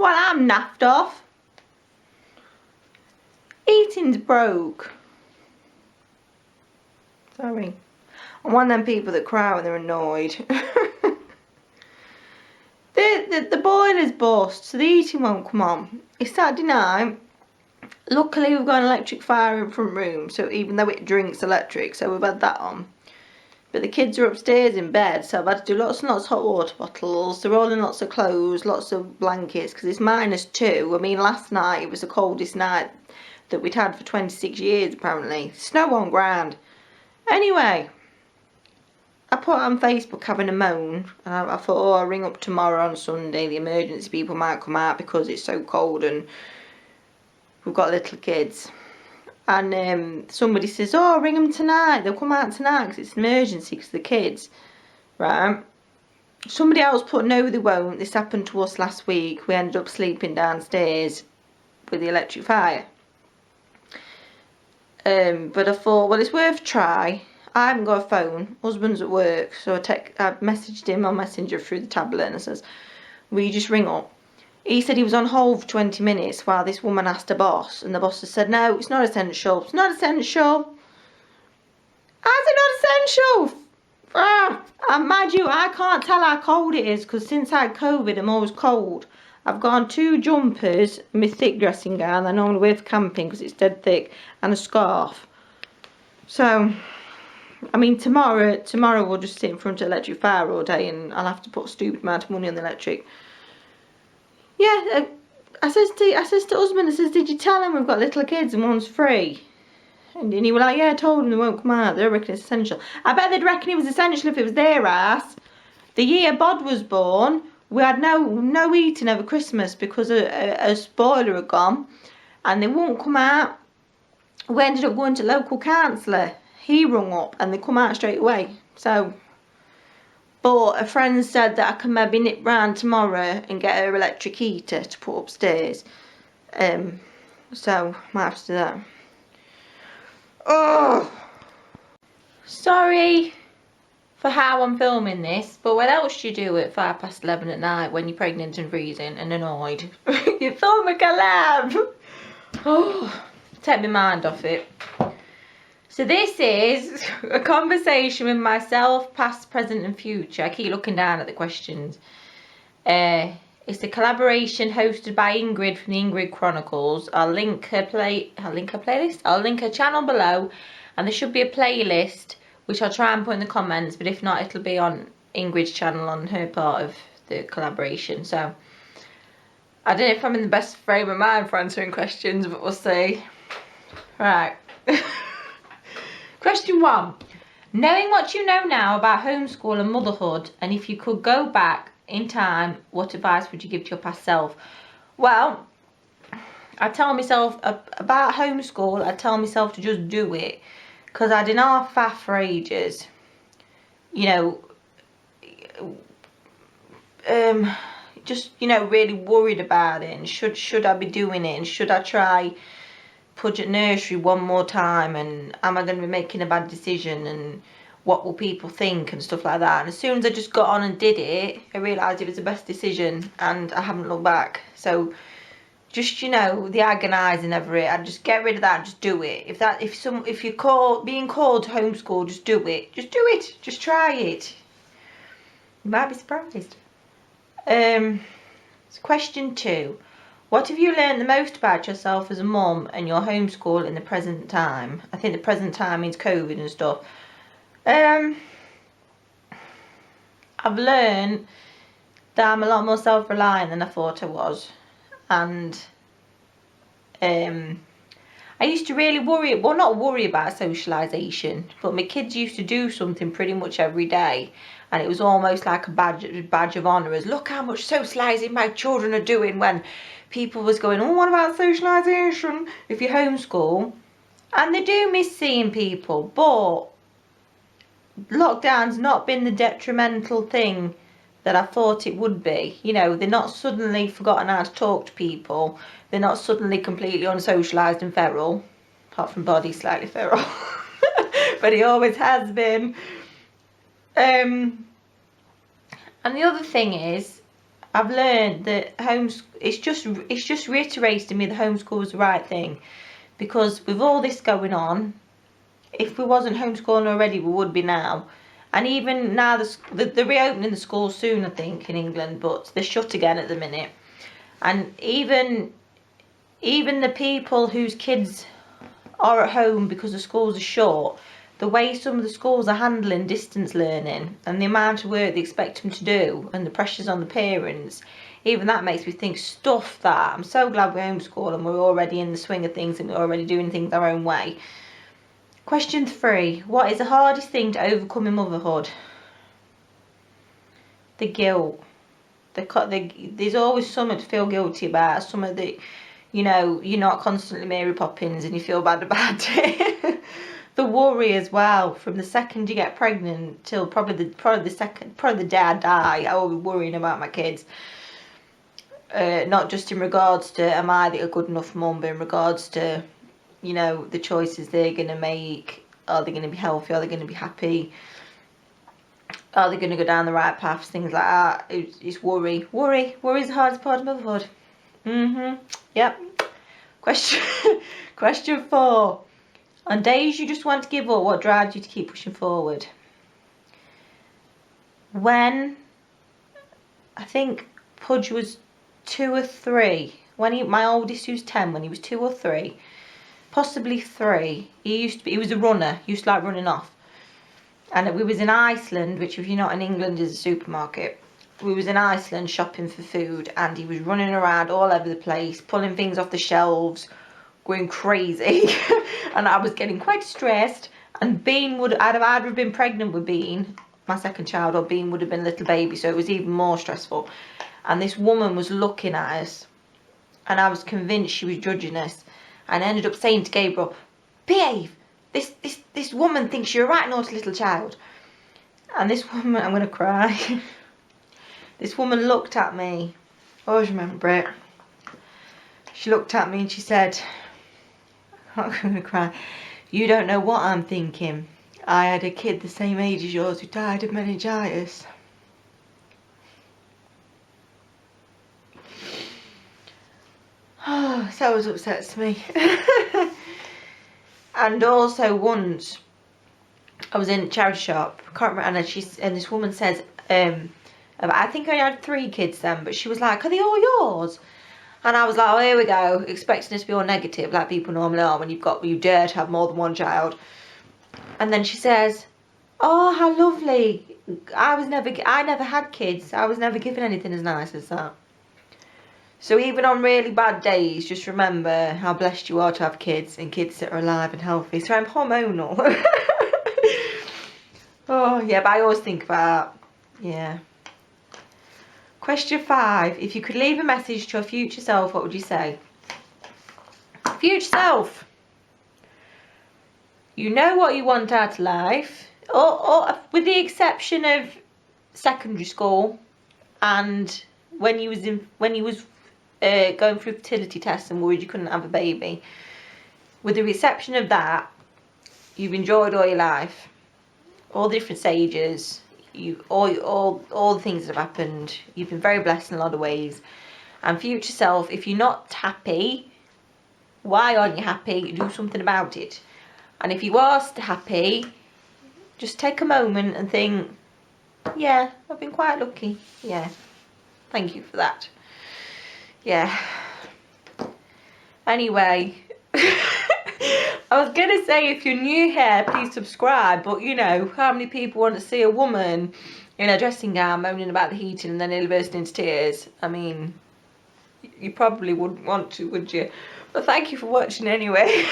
Well, I'm naffed off. Eating's broke. Sorry. I'm one of them people that cry when they're annoyed. The boiler's bust, so the heating won't come on. It's Saturday night. Luckily, we've got an electric fire in front room, so even though it drinks electric, so we've had that on. But the kids are upstairs in bed, so I've had to do lots and lots of hot water bottles. They're all in lots of clothes, lots of blankets, because it's -2. I mean, last night it was the coldest night that we'd had for 26 years, apparently. Snow on ground. Anyway, I put on Facebook having a moan, and I thought, oh, I'll ring up tomorrow on Sunday. The emergency people might come out because it's so cold and we've got little kids. And somebody says, oh, ring them tonight. They'll come out tonight because it's an emergency because the kids. Right? Somebody else put, no, they won't. This happened to us last week. We ended up sleeping downstairs with the electric fire. But I thought, well, it's worth a try. I haven't got a phone. Husband's at work. So I messaged him on Messenger through the tablet and I says, will you just ring up? He said he was on hold for 20 minutes while this woman asked her boss. And the boss has said, no, it's not essential. It's not essential. How's it not essential? And mind you, I can't tell how cold it is because since I had COVID, I'm always cold. I've got on 2 jumpers, my thick dressing gown I normally wear for camping because it's dead thick, and a scarf. So, I mean, tomorrow we'll just sit in front of electric fire all day and I'll have to put a stupid amount of money on the electric. Yeah, I says to husband, I says, did you tell him we've got little kids and one's free? And he was like, yeah, I told them they won't come out. They reckon it's essential. I bet they'd reckon it was essential if it was their ass. The year Bod was born, we had no eating over Christmas because a spoiler had gone. And they wouldn't come out. We ended up going to local counsellor. He rung up and they come out straight away. So, but a friend said that I can maybe nip round tomorrow and get her electric heater to put upstairs. So, might have to do that. Oh, sorry for how I'm filming this, but what else do you do at 11:05 at night when you're pregnant and freezing and annoyed? You film a collab. Oh, take my mind off it. So this is a conversation with myself, past, present and future. I keep looking down at the questions. It's a collaboration hosted by Ingrid from the Ingrid Chronicles. I'll link her playlist. I'll link her channel below, and there should be a playlist which I'll try and put in the comments, but if not, it'll be on Ingrid's channel on her part of the collaboration. So I don't know if I'm in the best frame of mind for answering questions, but we'll see. Right. Question 1. Knowing what you know now about homeschool and motherhood, and if you could go back in time, what advice would you give to your past self? Well, I tell myself about homeschool, I tell myself to just do it, because I did not faff for ages. You know, just, you know, really worried about it, and should I be doing it, and should I try Pudget Nursery one more time, and am I going to be making a bad decision, and what will people think and stuff like that. And as soon as I just got on and did it, I realised it was the best decision and I haven't looked back. So just, you know, the agonising over it, I'd just get rid of that and just do it. If you're being called to homeschool, just do it. Just do it. Just try it. You might be surprised. So question 2. What have you learned the most about yourself as a mum and your homeschool in the present time? I think the present time means COVID and stuff. I've learned that I'm a lot more self-reliant than I thought I was, and I used to really worry, well, not worry about socialisation, but my kids used to do something pretty much every day, and it was almost like a badge of honour, as look how much socialising my children are doing, when people was going, oh, what about socialisation if you homeschool? And they do miss seeing people, but lockdown's not been the detrimental thing that I thought it would be. You know, they're not suddenly forgotten how to talk to people. They're not suddenly completely unsocialised and feral. Apart from Body, slightly feral. But he always has been. And the other thing is, I've learned that it's just reiterated to me that homeschool was the right thing, because with all this going on, if we wasn't homeschooling already, we would be now. And even now, they're reopening the schools soon, I think, in England, but they're shut again at the minute. And even the people whose kids are at home because the schools are short, the way some of the schools are handling distance learning and the amount of work they expect them to do and the pressures on the parents, even that makes me think, stuff that. I'm so glad we're homeschooling and we're already in the swing of things and we're already doing things our own way. Question 3. What is the hardest thing to overcome in motherhood? The guilt. There's always something to feel guilty about. Something that, you're not constantly Mary Poppins and you feel bad about it. The worry as well, from the second you get pregnant till probably the day I die, I will be worrying about my kids. Not just in regards to am I a good enough mum, but in regards to, the choices they're going to make. Are they going to be healthy? Are they going to be happy? Are they going to go down the right paths? Things like that. It's worry. Worry is the hardest part of motherhood. Yep. Question 4. On days you just want to give up, what drives you to keep pushing forward? When, I think Pudge was 2 or 3, my oldest, who's 10, when he was 2 or 3, possibly 3, he was a runner, he used to like running off. And we was in Iceland, which if you're not in England is a supermarket. We was in Iceland shopping for food, and he was running around all over the place, pulling things off the shelves, going crazy. And I was getting quite stressed. And Bean I'd have been pregnant with Bean, my second child, or Bean would have been a little baby, so it was even more stressful. And this woman was looking at us, and I was convinced she was judging us. And I ended up saying to Gabriel, behave, this woman thinks you're a right naughty little child. And this woman, I'm going to cry. This woman looked at me, I always remember it. She looked at me and she said, I'm going to cry, you don't know what I'm thinking. I had a kid the same age as yours who died of meningitis. Oh, so always upsets me. And also once I was in a charity shop, can't remember, and this woman says, I think I had 3 kids then, but she was like, are they all yours? And I was like, oh, here we go, expecting it to be all negative, like people normally are when you dare to have more than one child. And then she says, oh, how lovely. I never had kids. I was never given anything as nice as that. So even on really bad days, just remember how blessed you are to have kids, and kids that are alive and healthy. So I'm hormonal. Oh, yeah, but I always think about, yeah. Question 5. If you could leave a message to your future self, what would you say? Future self. You know what you want out of life, or with the exception of secondary school and when you was going through fertility tests and worried you couldn't have a baby. With the exception of that, you've enjoyed all your life, all the different stages, all the things that have happened. You've been very blessed in a lot of ways. And future self, if you're not happy, why aren't you happy? Do something about it. And if you are happy, just take a moment and think, yeah, I've been quite lucky. Yeah, thank you for that. Yeah. Anyway, I was going to say, if you're new here, please subscribe. But, how many people want to see a woman in a dressing gown moaning about the heating and then nearly bursting into tears? I mean, you probably wouldn't want to, would you? But thank you for watching anyway.